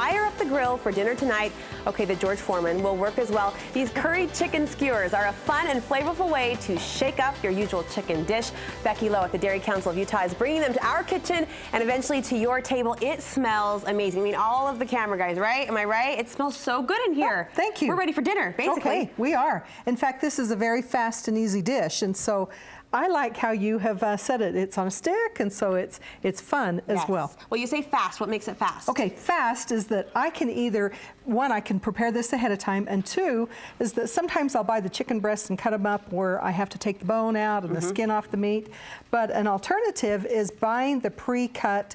fire up the grill for dinner tonight. Okay, the George Foreman will work as well. These curried chicken skewers are a fun and flavorful way to shake up your usual chicken dish. Becky Low at the Dairy Council of Utah is bringing them to our kitchen and eventually to your table. It smells amazing. I mean, all of the camera guys, right? Am I right? It smells so good in here. Oh, thank you. We're ready for dinner, basically. Okay, we are. In fact, this is a very fast and easy dish, and so I like how you have said it. It's on a stick, and so it's fun as well. Well, you say fast. What makes it fast? Okay, fast is that I can either, one, I can prepare this ahead of time, and two, is that sometimes I'll buy the chicken breasts and cut them up where I have to take the bone out and the skin off the meat. But an alternative is buying the pre-cut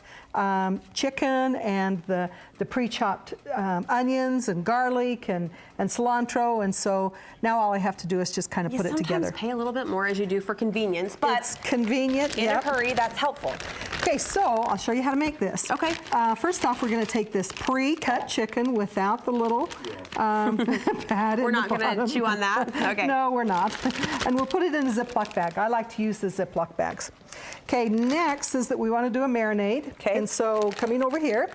chicken and the pre-chopped onions and garlic and cilantro, and so now all I have to do is just kind of put it together. You sometimes pay a little bit more as you do for convenience, but it's convenient. In a hurry, that's helpful. Okay, so I'll show you how to make this. Okay. First off, we're going to take this pre-cut chicken without the little pad. We're not going to chew on that? Okay. No, we're not. And we'll put it in a Ziploc bag. I like to use the Ziploc bags. Okay, next is that we want to do a marinade. Okay. And so coming over here,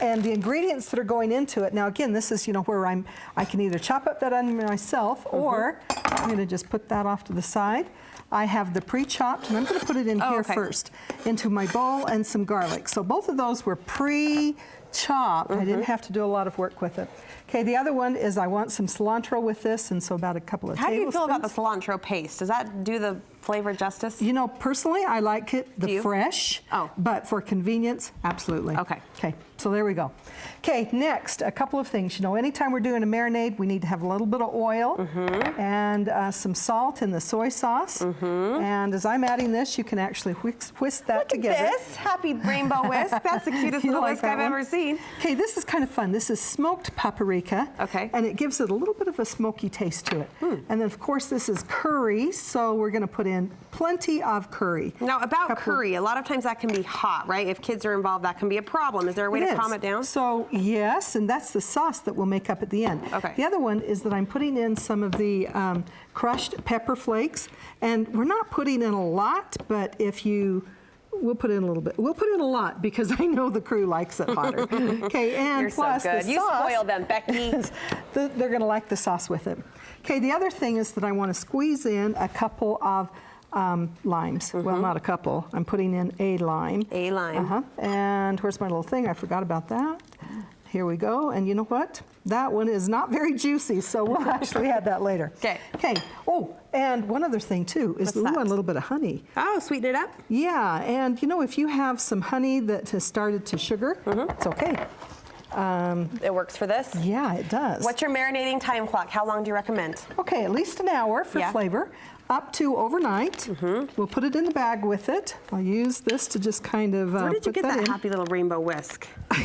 and the ingredients that are going into it. Now again, this is, where I can either chop up that onion myself, or I'm going to just put that off to the side. I have the pre-chopped, and I'm going to put it in here first, into my bowl, and some garlic. So both of those were pre-chopped. I didn't have to do a lot of work with it. Okay, the other one is I want some cilantro with this, and so about a couple of tablespoons. How do you feel about the cilantro paste? Does that do the flavor justice? Personally, I like it fresh, but for convenience, absolutely. Okay. Okay, so there we go. Okay, next, a couple of things. Anytime we're doing a marinade, we need to have a little bit of oil and some salt in the soy sauce. And as I'm adding this, you can actually whisk that together. Look at this, happy rainbow whisk. That's the cutest little whisk I've ever seen. Okay, this is kind of fun. This is smoked paprika. Okay. And it gives it a little bit of a smoky taste to it. And then, of course, this is curry, so we're going to put in plenty of curry. Now, about curry, a lot of times that can be hot, right? If kids are involved, that can be a problem. Is there a way to calm it down? So, yes, and that's the sauce that we'll make up at the end. Okay. The other one is that I'm putting in some of the crushed pepper flakes, and we're not putting in a lot, but we'll put in a little bit. We'll put in a lot because I know the crew likes it hotter. Okay, and You're plus so good. the You sauce. spoil them, Becky. They're going to like the sauce with it. Okay, the other thing is that I want to squeeze in a couple of limes. Well, not a couple. I'm putting in a lime. A lime. And where's my little thing? I forgot about that. Here we go. And you know what? That one is not very juicy, so we'll actually add that later. Okay. Okay. Oh, and one other thing too is a little bit of honey. Oh, sweeten it up? Yeah, and if you have some honey that has started to sugar, it's okay. It works for this? Yeah, it does. What's your marinating time clock? How long do you recommend? Okay, at least an hour for flavor. Up to overnight. We'll put it in the bag with it. I'll use this to just kind of Where did you get that in. happy little rainbow whisk? I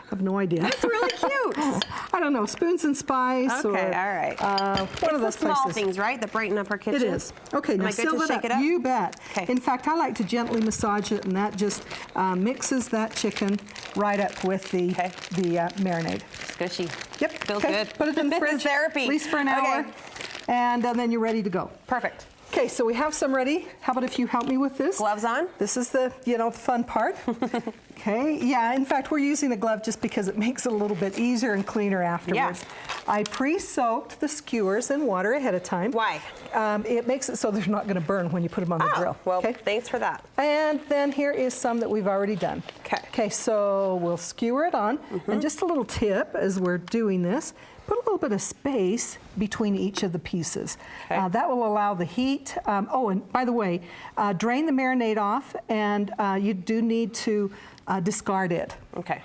have no idea. It's really cute. I don't know, Spoons and Spice. Okay, all right. One of those small places. things, right, that brighten up our kitchen? It is. Okay, now seal it up. You bet. Okay. In fact, I like to gently massage it, and that just mixes that chicken right up with the marinade. Squishy. Yep. Feels good. Put it in the fridge. Therapy. At least for an hour. And then you're ready to go. Perfect. Okay, so we have some ready. How about if you help me with this? Gloves on? This is the, the fun part. Okay, yeah, in fact, we're using a glove just because it makes it a little bit easier and cleaner afterwards. Yeah. I pre-soaked the skewers in water ahead of time. Why? It makes it so they're not going to burn when you put them on the grill. Well, thanks for that. And then here is some that we've already done. Okay. Okay, so we'll skewer it on. And just a little tip as we're doing this, put a little bit of space between each of the pieces. Okay. That will allow the heat. And by the way, drain the marinade off, and you do need to discard it. Okay.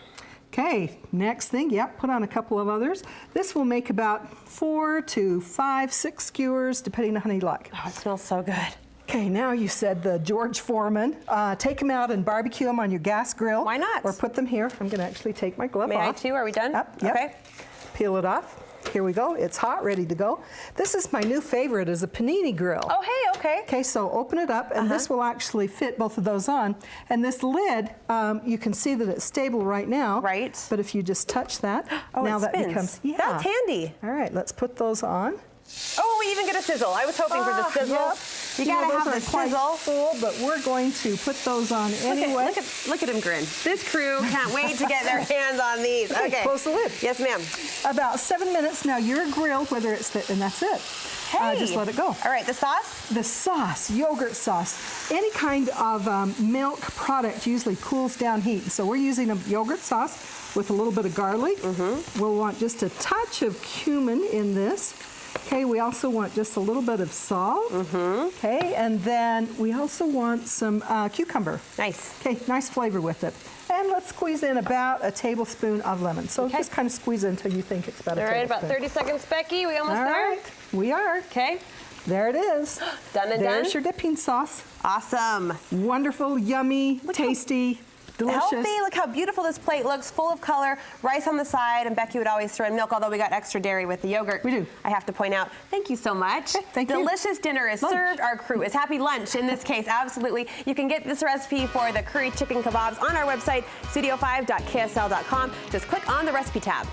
Okay, next thing, put on a couple of others. This will make about 4 to 5, 6 skewers, depending on how you like. Oh, it smells so good. Okay, now you said the George Foreman. Take them out and barbecue them on your gas grill. Why not? Or put them here. I'm going to actually take my glove off. May I too? Are we done? Yep. Okay. Peel it off. Here we go. It's hot, ready to go. This is my new favorite, is a panini grill. Oh, hey, okay. Okay, so open it up, and this will actually fit both of those on. And this lid, you can see that it's stable right now. Right. But if you just touch that, now that spins. becomes, That's handy. All right, let's put those on. Oh, will we even get a sizzle? I was hoping for the sizzle. Yep. You gotta have the quite sizzle. full, but we're going to put those on anyway. Look at him grin. This crew can't wait to get their hands on these. Okay. Close the lid. Yes, ma'am. About 7 minutes. Now your grill, whether it's the, and that's it. Hey. Just let it go. All right, the sauce? The sauce, yogurt sauce. Any kind of milk product usually cools down heat. So we're using a yogurt sauce with a little bit of garlic. We'll want just a touch of cumin in this. Okay, we also want just a little bit of salt. Okay, and then we also want some cucumber. Nice. Okay, nice flavor with it. And let's squeeze in about a tablespoon of lemon. So just kind of squeeze it until you think it's about a tablespoon. All right, about 30 seconds, Becky. We almost All there? right, we are. Okay. There it is. Done and There's done? your dipping sauce. Awesome. Wonderful, yummy, tasty, delicious. Healthy. Look how beautiful this plate looks, full of color, rice on the side, and Becky would always throw in milk, although we got extra dairy with the yogurt. We do. I have to point out. Thank you so much. Okay, thank you. Delicious dinner is served. Our crew is happy lunch in this case, absolutely. You can get this recipe for the curry chicken kebabs on our website, studio5.ksl.com. Just click on the recipe tab.